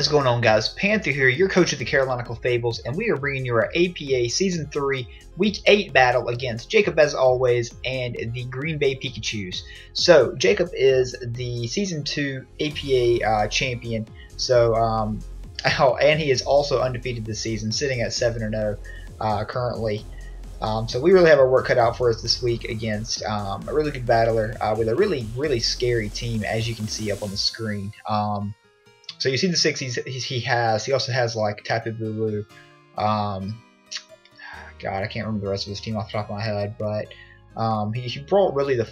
What is going on, guys? Panther here, your coach of the Carolina Clefables, and we are bringing you our APA Season 3 Week 8 battle against Jacub, as always, and the Green Bay Pikachus. So, Jacub is the Season 2 APA champion, so, and he is also undefeated this season, sitting at 7-0 currently. So we really have our work cut out for us this week against a really good battler with a really scary team, as you can see up on the screen. So you see the 6 he has. He also has like Tapu. God, I can't remember the rest of his team off the top of my head, but he brought really the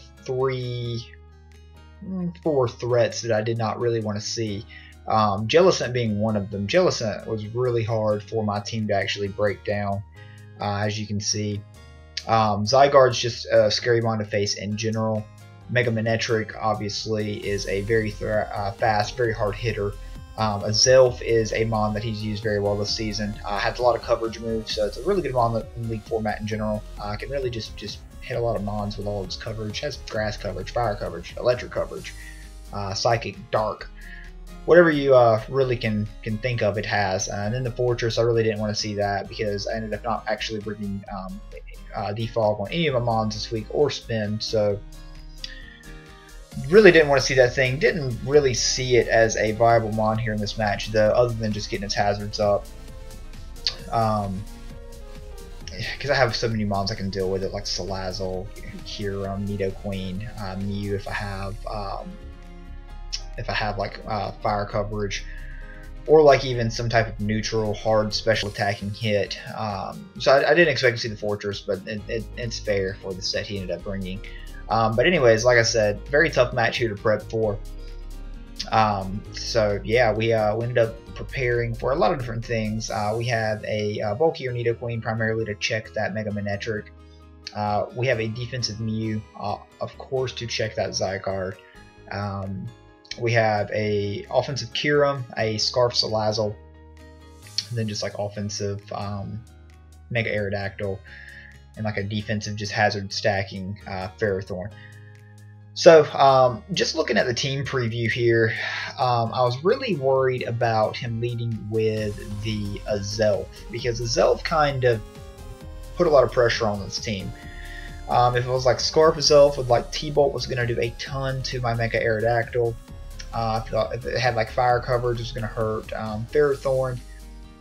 4 threats that I did not really want to see. Jellicent being one of them. Jellicent was really hard for my team to actually break down, as you can see. Zygarde's just a scary mon to face in general. Mega Manectric obviously is a very fast, very hard hitter. A Zelf is a mon that he's used very well this season. Has a lot of coverage moves, so it's a really good mon in League format in general. Can really just hit a lot of mons with all of its coverage. Has grass coverage, fire coverage, electric coverage, psychic, dark. Whatever you really can think of, it has. And then the Fortress, I really didn't want to see that because I ended up not actually bringing defog on any of my mons this week or spin, so really didn't want to see that thing. Didn't really see it as a viable mon here in this match, though, other than just getting its hazards up. Because I have so many mons I can deal with it, like Salazzle, Kyurem, Nidoqueen, Mew if I have like fire coverage, or like even some type of neutral hard special attacking hit. So I didn't expect to see the Fortress, but it's fair for the set he ended up bringing. But anyways, like I said, very tough match here to prep for. So yeah, we ended up preparing for a lot of different things. We have a bulkier Nidoqueen primarily to check that Mega Manectric. We have a defensive Mew, of course, to check that Zygarde. We have a offensive Kyurem, a Scarf Salazzle, and then just like offensive Mega Aerodactyl, and like a defensive just hazard stacking Ferrothorn. So just looking at the team preview here, I was really worried about him leading with the Zelf, because the Zelf kind of put a lot of pressure on this team. If it was like Scarf Zelf with like T-Bolt was going to do a ton to my Mega Aerodactyl. If it had like fire coverage, it was going to hurt. Ferrothorn,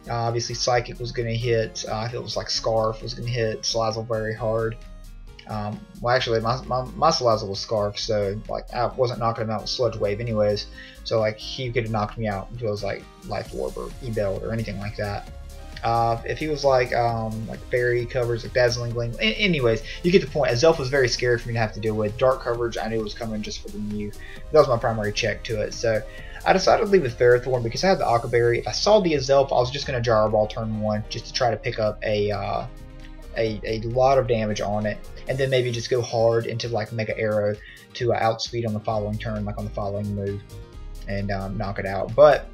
obviously Psychic was going to hit. If it was like Scarf, it was going to hit Salazzle very hard. Well, actually, my Salazzle was Scarf, so like I wasn't knocking him out with Sludge Wave anyways. So like he could have knocked me out if it was like Life Orb or E-Belt or anything like that. If he was like Fairy covers, like Dazzling Gleam. Anyways, you get the point. Zelf was very scary for me to have to deal with. Dark coverage, I knew it was coming just for the Mew. That was my primary check to it. So I decided to leave with Ferrothorn because I had the Aqua Berry. If I saw the Zelf, I was just going to Gyro Ball turn 1 just to try to pick up a lot of damage on it, and then maybe just go hard into like Mega Arrow to outspeed on the following turn, like on the following move, and knock it out. But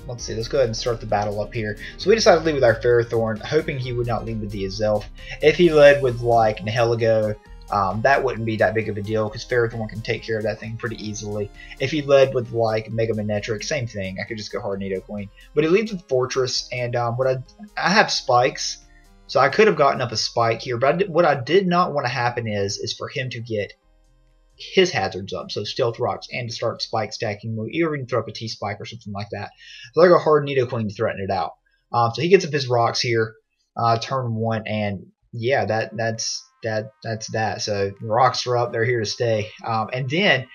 let's see, let's go ahead and start the battle up here. So we decided to lead with our Ferrothorn, hoping he would not lead with the Zelf. If he led with like Nihilego, that wouldn't be that big of a deal because Ferrothorn can take care of that thing pretty easily. If he led with like Mega Manectric, same thing. I could just go hard Nidoqueen. But he leads with Fortress, and I have spikes, so I could have gotten up a spike here. But what I did not want to happen is for him to get his hazards up, so Stealth Rocks, and to start spike stacking, or even throw up a T-Spike or something like that. So I go hard Nidoqueen to threaten it out. So he gets up his rocks here, turn 1, and yeah, that's that. So the rocks are up, they're here to stay. And then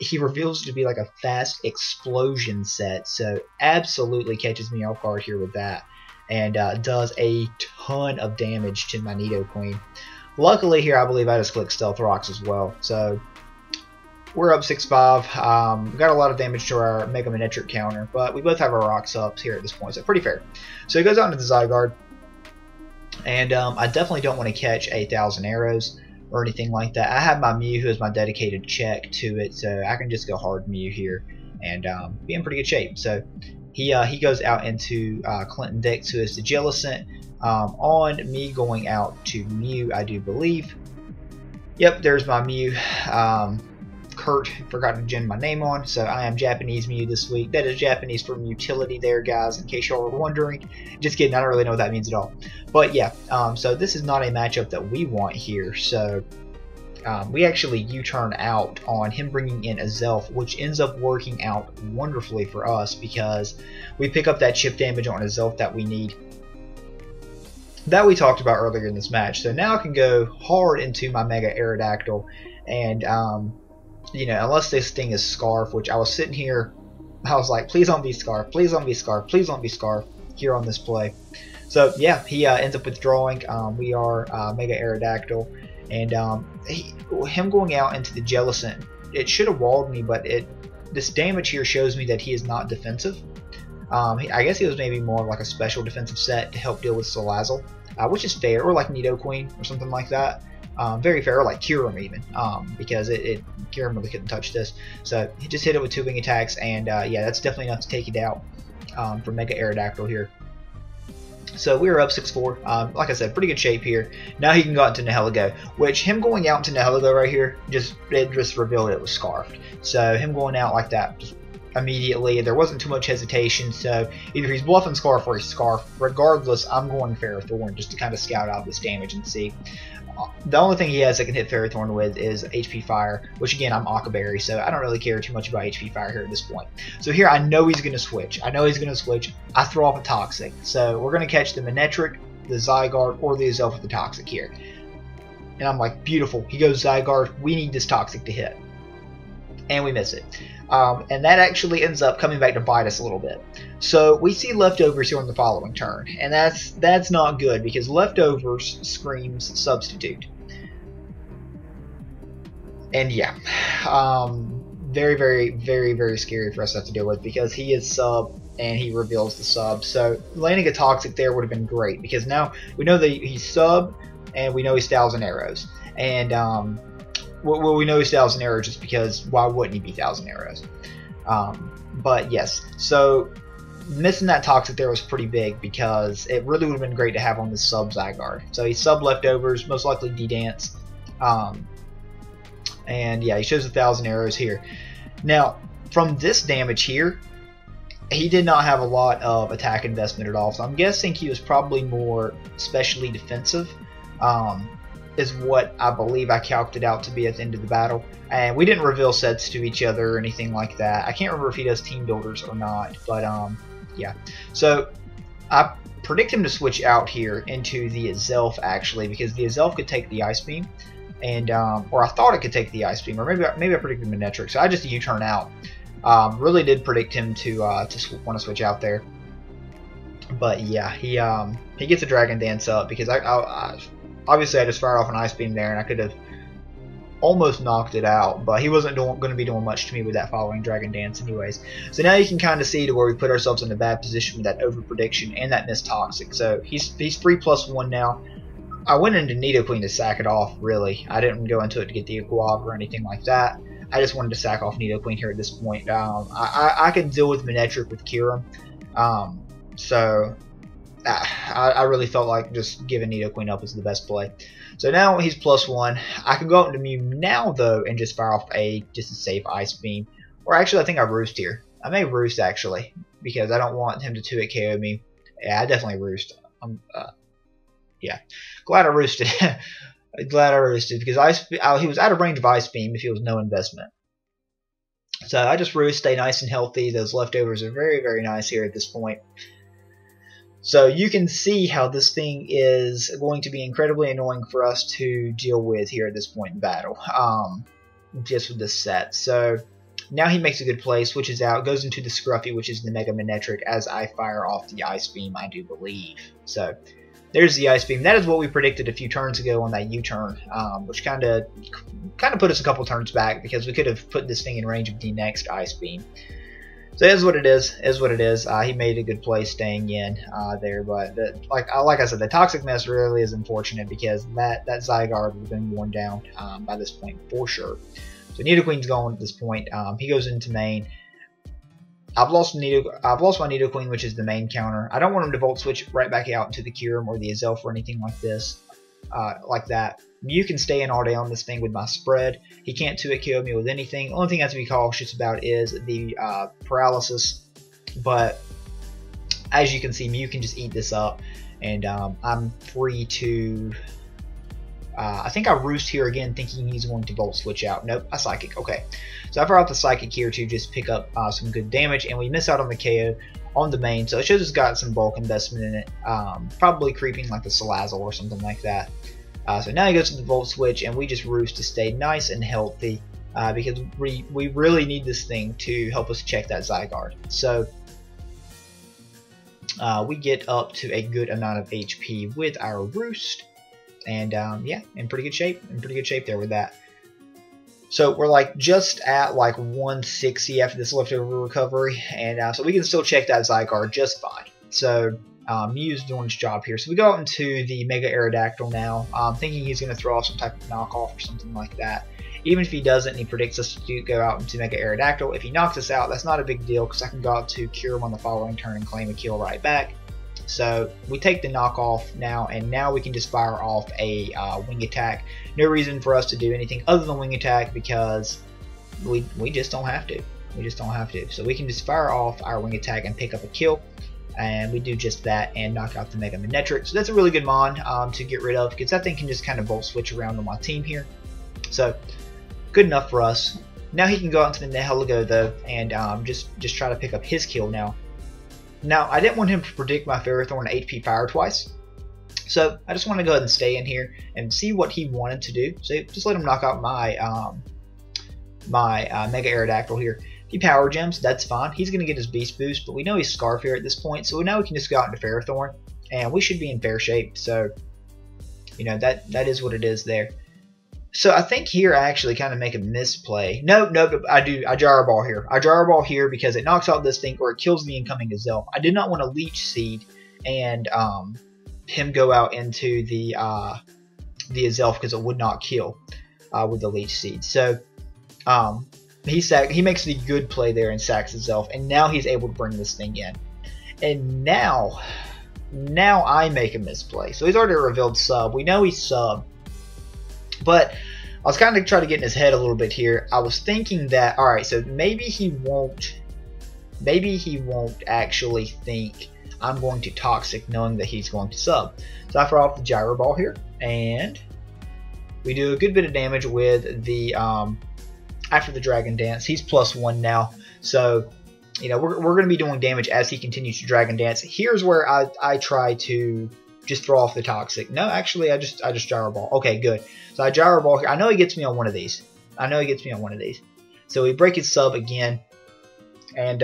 he reveals to be like a fast explosion set, so absolutely catches me off guard here with that, and does a ton of damage to my Nidoqueen. Luckily here, I believe I just clicked Stealth Rocks as well, so we're up 6-5. Got a lot of damage to our Mega Manectric counter, but we both have our rocks up here at this point, so pretty fair. So he goes out into the Zygarde, and I definitely don't want to catch 1,000 arrows or anything like that. I have my Mew, who is my dedicated check to it, so I can just go hard Mew here and be in pretty good shape. So he goes out into Clinton Dex, who is the Jellicent. On me going out to Mew, I do believe. Yep, there's my Mew. Kurt forgot to gem my name on, so I am Japanese Mew this week. That is Japanese for utility there, guys, in case y'all were wondering. Just kidding, I don't really know what that means at all. But yeah, so this is not a matchup that we want here, so we actually U-turn out on him bringing in a Zelf, which ends up working out wonderfully for us because we pick up that chip damage on a Zelf that we need, that we talked about earlier in this match. So now I can go hard into my Mega Aerodactyl, and you know, unless this thing is Scarf, which I was sitting here, I was like, please don't be Scarf, please don't be Scarf, please don't be Scarf here on this play. So yeah, he ends up withdrawing. We are Mega Aerodactyl, and him going out into the Jellicent, it should have walled me, but this damage here shows me that he is not defensive. I guess he was maybe more like a special defensive set to help deal with Salazzle, which is fair, or like Nidoqueen or something like that. Very fair, or like Kyurem even, because Kyurem really couldn't touch this. So he just hit it with 2 wing attacks, and yeah, that's definitely enough to take it out for Mega Aerodactyl here. So we were up 6-4. Like I said, pretty good shape here. Now he can go out into Nihilego, which him going out into Nihilego right here, it just revealed it was Scarfed. So him going out like that, just immediately, there wasn't too much hesitation, so either he's bluffing Scarf or he's Scarf. Regardless, I'm going Ferrothorn just to kind of scout out this damage and see. The only thing he has that can hit Ferrothorn with is HP Fire, which again, I'm Aqua Berry, so I don't really care too much about HP Fire here at this point. So here, I know he's going to switch. I throw off a Toxic, so we're going to catch the Manectric, the Zygarde, or the Azelf with the Toxic here. And I'm like, beautiful. He goes Zygarde. We need this Toxic to hit. And we miss it. And that actually ends up coming back to bite us a little bit. So we see Leftovers here on the following turn, and that's not good because Leftovers screams Substitute. And yeah, very, very, very, very scary for us to have to deal with because he is sub and he reveals the sub. So landing a Toxic there would have been great because now we know that he's sub and we know he's Thousand Arrows. And well, we know he's Thousand Arrows just because why wouldn't he be Thousand Arrows? But yes, so missing that Toxic there was pretty big because it really would have been great to have on the sub Zygarde. So he's sub Leftovers, most likely D-Dance. And yeah, he shows 1,000 arrows here. Now, from this damage here, he did not have a lot of attack investment at all. So I'm guessing he was probably more specially defensive. Is what I believe I calculated out to be at the end of the battle. And we didn't reveal sets to each other or anything like that. I can't remember if he does team builders or not, but yeah. So I predict him to switch out here into the Azelf actually, because the Azelf could take the Ice Beam, and or I thought it could take the Ice Beam, or maybe I predicted Manectric. So I just U-turn out. Really did predict him to want to switch out there. But yeah, he gets a Dragon Dance up because obviously I just fired off an Ice Beam there and I could have almost knocked it out, but he wasn't going to be doing much to me with that following Dragon Dance anyways. So now you can kind of see to where we put ourselves in a bad position with that over prediction and that missed Toxic. So he's 3+1 now. I went into Nidoqueen to sack it off, really. I didn't go into it to get the Guava or anything like that. I just wanted to sack off Nidoqueen here at this point. I can deal with Manectric with Kyurem. So I really felt like just giving Nidoqueen up is the best play. So now he's +1. I can go out into Mew now though and just fire off just a safe Ice Beam. Or actually I think I Roost here. I may Roost actually because I don't want him to 2-hit KO me. Yeah, I definitely Roost. Yeah, glad I Roosted. Glad I Roosted because he was out of range of Ice Beam if he was no investment. So I just Roost, stay nice and healthy. Those Leftovers are very, very nice here at this point. So you can see how this thing is going to be incredibly annoying for us to deal with here at this point in battle, just with this set. So now he makes a good play, switches out, goes into the Scruffy, which is the Mega Manectric, as I fire off the Ice Beam, I do believe. So there's the Ice Beam. That is what we predicted a few turns ago on that U-turn, which kind of put us a couple turns back because we could have put this thing in range of the next Ice Beam. So it is what it is. He made a good play staying in there, but like I said, the Toxic mess really is unfortunate because that Zygarde would have been worn down by this point for sure. So Nidoqueen's gone at this point. He goes into main. I've lost my Nidoqueen, which is the main counter. I don't want him to Volt Switch right back out into the Kyurem or the Azelf or anything like this, like that. Mew can stay in all day on this thing with my spread. He can't 2-hit KO me with anything. The only thing I have to be cautious about is the paralysis. But as you can see, Mew can just eat this up, and I'm free to... I think I roost here again, thinking he's going to Volt Switch out. Nope, I Psychic. Okay, so I brought the Psychic here to just pick up some good damage, and we miss out on the KO on the main, so it should have got some bulk investment in it. Probably creeping like the Salazzle or something like that. So now he goes to the Volt Switch, and we just roost to stay nice and healthy, because we really need this thing to help us check that Zygarde. So we get up to a good amount of HP with our roost. And yeah, in pretty good shape. There with that. So we're like just at like 160 after this leftover recovery, and so we can still check that Zygarde just fine. So Mew's doing his job here. So we go out into the Mega Aerodactyl now, thinking he's going to throw off some type of knockoff or something like that. Even if he doesn't, and he predicts us to go out into Mega Aerodactyl. If he knocks us out, that's not a big deal, because I can go out to Cure him on the following turn and claim a kill right back. So we take the knockoff now, and now we can just fire off a wing attack. No reason for us to do anything other than wing attack, because we just don't have to. So we can just fire off our wing attack and pick up a kill, and we do just that and knock out the Mega Manectric. So that's a really good mon to get rid of, because that thing can just kind of Volt Switch around on my team here. So good enough for us. Now he can go out into the Nihilego though, and just try to pick up his kill now. Now, I didn't want him to predict my Ferrothorn HP Fire twice, so I just want to go ahead and stay in here and see what he wanted to do. So just let him knock out my Mega Aerodactyl here. If he Power Gems, that's fine. He's going to get his Beast Boost, but we know he's Scarf here at this point, so now we can just go out into Ferrothorn, and we should be in fair shape. So, you know, that is what it is there. So I think here I actually kind of make a misplay. No, I do. I Gyro Ball here. I Gyro Ball here because it knocks out this thing or it kills the incoming Gazelle. I did not want to Leech Seed and him go out into the Gazelle because it would not kill with the Leech Seed. So he makes the good play there and sacks himself, and now he's able to bring this thing in. And now I make a misplay. So he's already revealed sub. We know he's sub. But I was kind of trying to get in his head a little bit here. I was thinking that, alright, so maybe he won't actually think I'm going to Toxic knowing that he's going to sub. So I throw off the Gyro Ball here, and we do a good bit of damage with the, after the Dragon Dance. He's +1 now, so, you know, we're going to be doing damage as he continues to Dragon Dance. Here's where I try to just throw off the Toxic. No, actually, I just Gyro Ball. Okay, good. So I Gyro Ball here. I know he gets me on one of these. So we break his sub again. And,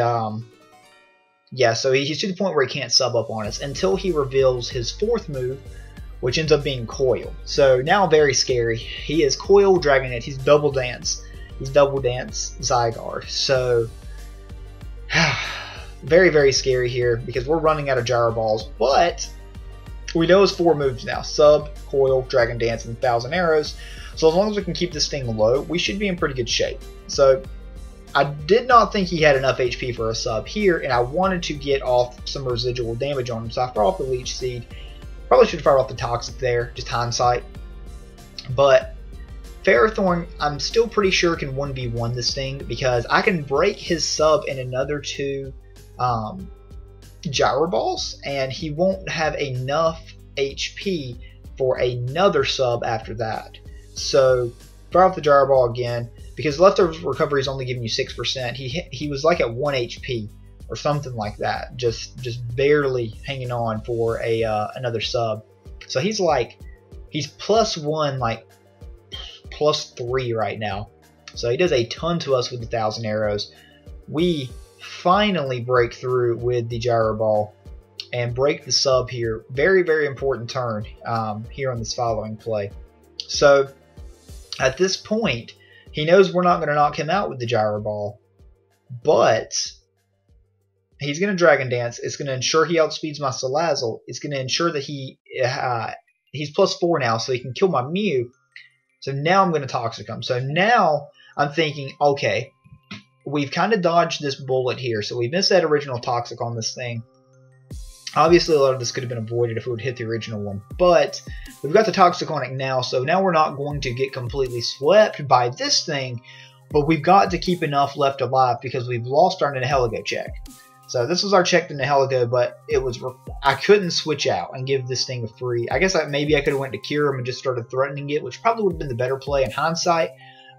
yeah, so he's to the point where he can't sub up on us until he reveals his fourth move, which ends up being Coil. So now very scary. He is Coil Dragonite. He's Double Dance. Zygarde. So, very, very scary here because we're running out of Gyro Balls. But we know his 4 moves now: Sub, Coil, Dragon Dance, and 1,000 Arrows. So as long as we can keep this thing low, we should be in pretty good shape. So I did not think he had enough HP for a sub here, and I wanted to get off some residual damage on him. So I fired off the Leech Seed. Probably should have fired off the Toxic there, just hindsight. But Ferrothorn, I'm still pretty sure can 1v1 this thing because I can break his sub in another 2 Gyro Balls, and he won't have enough HP for another sub after that. So fire off the Gyro Ball again, because leftover recovery is only giving you 6%. He was like at 1 HP or something like that, just barely hanging on for a another sub. So he's +1, like +3 right now. So he does a ton to us with the 1,000 Arrows. We finally break through with the Gyro Ball and break the sub here. Very, very important turn here on this following play. So at this point, he knows we're not going to knock him out with the Gyro Ball, but he's going to Dragon Dance. It's going to ensure he outspeeds my Salazzle. It's going to ensure that he's +4 now, so he can kill my Mew. So now I'm going to Toxic him. So now I'm thinking, okay, we've kind of dodged this bullet here. So we missed that original Toxic on this thing. Obviously, a lot of this could have been avoided if we would hit the original one, but we've got the Toxiconic now, so now we're not going to get completely swept by this thing, but we've got to keep enough left alive because we've lost our Nihilego check. So this was our check to Nihilego, but I couldn't switch out and give this thing a free. I guess maybe I could have went to cure him and just started threatening it, which probably would have been the better play in hindsight.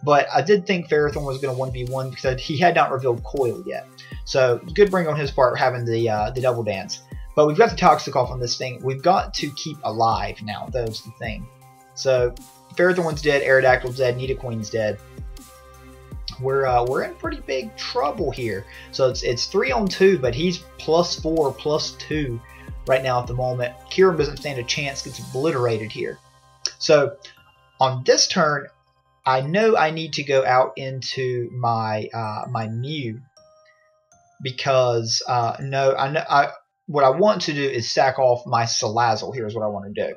But I did think Ferrothorn was going to 1v1 because he had not revealed Coil yet. So good bring on his part having the double dance. But we've got the Toxic off on this thing. We've got to keep alive now. That's the thing. So Ferrothorn's dead, Aerodactyl's dead, Nidoqueen's dead. We're in pretty big trouble here. So it's 3 on 2, but he's +4, +2 right now at the moment. Kyurem doesn't stand a chance, gets obliterated here. So on this turn, I know I need to go out into my my Mew because what I want to do is sack off my Salazzle. Here's what I want to do.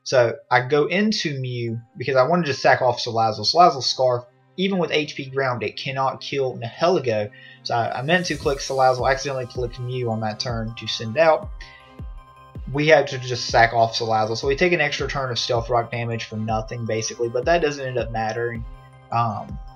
So I go into Mew because I want to just sack off Salazzle. Salazzle's Scarf, even with HP grounded, cannot kill Nihilego. So I meant to click Salazzle, accidentally clicked Mew on that turn to send out. We had to just sack off Salazzle. So we take an extra turn of Stealth Rock damage for nothing, basically. But that doesn't end up mattering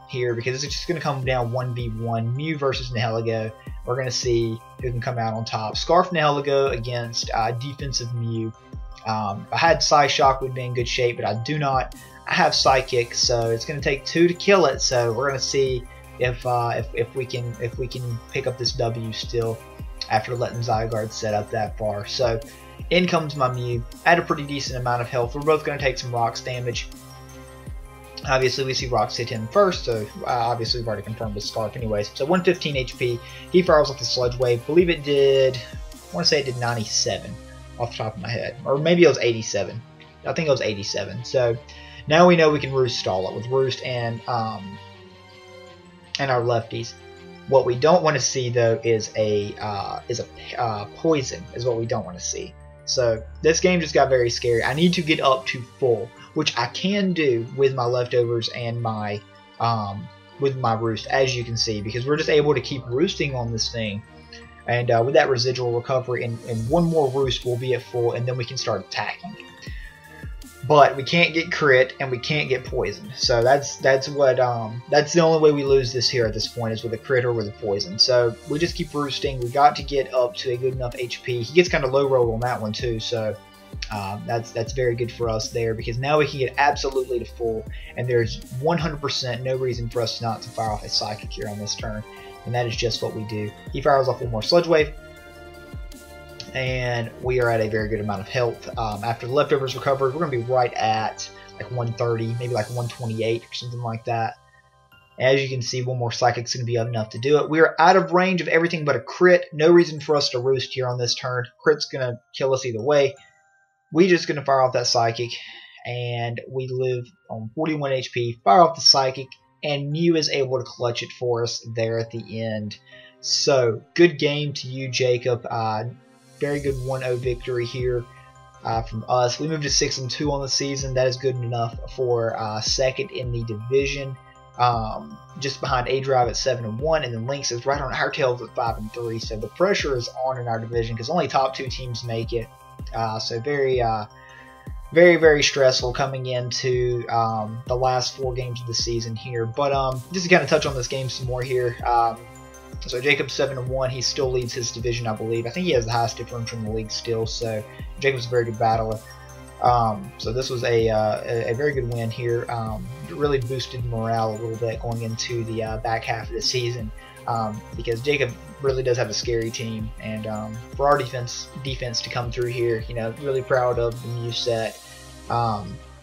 here because it's just going to come down 1v1. Mew versus Nihilego. We're going to see who can come out on top. Scarf Nihilego against defensive Mew. If I had Psyshock, we'd be in good shape, but I do not. I have Psychic, so it's going to take 2 to kill it. So we're going to see if we can pick up this W still after letting Zygarde set up that far. So in comes my Mew at a pretty decent amount of health. We're both going to take some Rocks damage. Obviously, we see Rocks hit him first, so obviously we've already confirmed his Scarf anyways. So 115 HP. He fires off the Sludge Wave. I believe it did, I want to say it did 97 off the top of my head. Or maybe it was 87. I think it was 87. So now we know we can Roost stall it with Roost and our lefties. What we don't want to see though is a poison is what we don't want to see. So this game just got very scary. I need to get up to full, which I can do with my leftovers and my with my Roost, as you can see, because we're just able to keep roosting on this thing. And with that residual recovery and one more Roost, we'll be at full, and then we can start attacking. But we can't get crit and we can't get poison. So that's the only way we lose this here at this point is with a crit or with a poison. So we just keep roosting. We got to get up to a good enough HP. He gets kind of low roll on that one too. So that's very good for us there because now we can get absolutely to full, and there's 100% no reason for us not to fire off a Psychic here on this turn, and that is just what we do. He fires off one more Sludge Wave. And we are at a very good amount of health. After the leftovers recovered, we're going to be right at like 130, maybe like 128 or something like that. As you can see, one more Psychic's going to be enough to do it. We are out of range of everything but a crit. No reason for us to Roost here on this turn. Crit's going to kill us either way. We're just going to fire off that Psychic, and we live on 41 HP. Fire off the Psychic, and Mew is able to clutch it for us there at the end. So, good game to you, Jacob. Very good 1-0 victory here from us. We moved to 6-2 on the season. That is good enough for second in the division, just behind A-Drive at 7-1, and then Lynx is right on our tails at 5-3. So the pressure is on in our division because only top 2 teams make it. So very, very stressful coming into the last 4 games of the season here. But just to kind of touch on this game some more here. So Jacub's 7-1. He still leads his division, I believe. I think he has the highest differential in the league still. So Jacub's a very good battler. So this was a very good win here. Really boosted morale a little bit going into the back half of the season because Jacub really does have a scary team. And for our defense to come through here, you know, really proud of the Mew set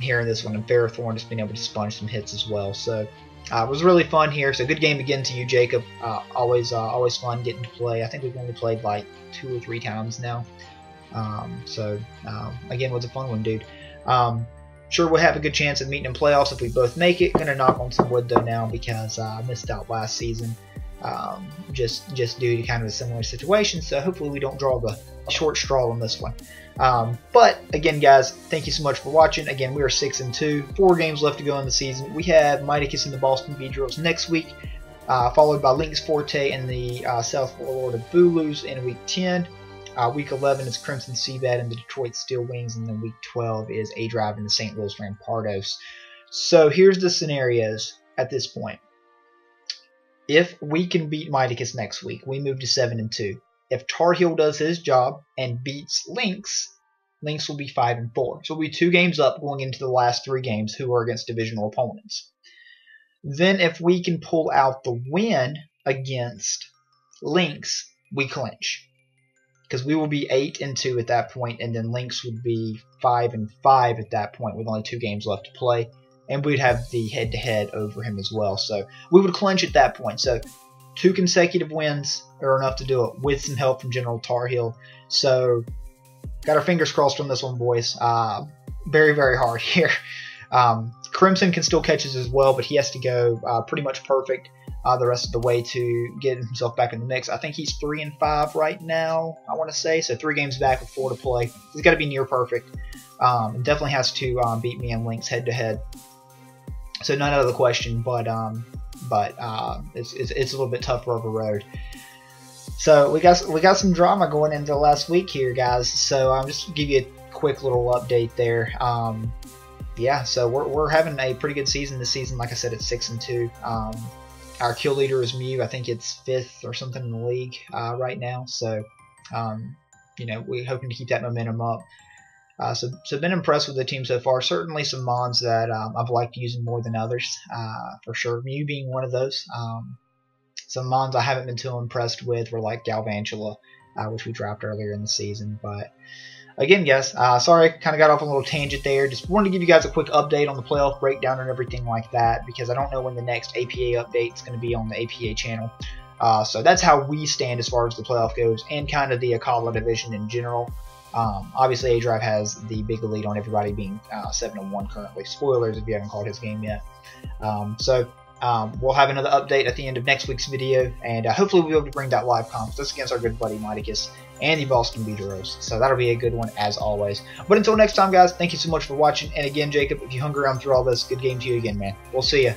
here in this one. And Ferrothorn just being able to sponge some hits as well. So it was really fun here. So good game again to you, Jacob. Always fun getting to play. I think we've only played like 2 or 3 times now. Again, was a fun one, dude. Sure, we'll have a good chance of meeting in playoffs if we both make it. Gonna knock on some wood though now because I missed out last season, just due to kind of a similar situation. So hopefully we don't draw the short straw on this one. But again, guys, thank you so much for watching. Again, we are 6-2, 4 games left to go in the season. We have Mightykus and the Boston V-Drills next week, followed by Lynx Forte and the South Florida Booloos in week 10. Week 11 is Crimson Seabed and the Detroit Steel Wings, and then Week 12 is A-Drive and the St. Louis Rampardos. So here's the scenarios at this point. If we can beat Miticus next week, we move to 7-2. If Tar Heel does his job and beats Lynx, Lynx will be 5-4. So we'll be 2 games up going into the last 3 games, who are against divisional opponents. Then if we can pull out the win against Lynx, we clinch, because we will be 8-2 at that point, and then Lynx would be 5-5 at that point with only 2 games left to play, and we'd have the head-to-head over him as well. So we would clinch at that point. So 2 consecutive wins are enough to do it with some help from General Tar Heel. So got our fingers crossed on this one, boys. Very, very hard here. Crimson can still catch us as well, but he has to go pretty much perfect the rest of the way to get himself back in the mix. I think he's 3-5 right now, I want to say. So 3 games back with 4 to play. He's got to be near perfect. And definitely has to beat me and Lynx head-to-head. So not out of the question, but it's a little bit tougher of a road. So we got some drama going into last week here, guys. So just to give you a quick little update there. Yeah, so we're having a pretty good season this season. Like I said, it's 6-2. Our kill leader is Mew. I think it's 5th or something in the league right now. So, you know, we're hoping to keep that momentum up. So been impressed with the team so far. Certainly some mons that I've liked using more than others, for sure. Mew being one of those. Some mons I haven't been too impressed with were like Galvantula, which we dropped earlier in the season. But again, guys, sorry, kind of got off a little tangent there. Just wanted to give you guys a quick update on the playoff breakdown and everything like that, because I don't know when the next APA update is going to be on the APA channel. So that's how we stand as far as the playoff goes, and kind of the Akala division in general. Obviously, A-Drive has the big lead on everybody, being 7-1 currently. Spoilers if you haven't called his game yet. We'll have another update at the end of next week's video, and hopefully we'll be able to bring that live comp. That's against our good buddy Miticus and the Boston Beateros. So that'll be a good one as always. But until next time, guys, thank you so much for watching. And again, Jacob, if you hung around through all this, good game to you again, man. We'll see ya.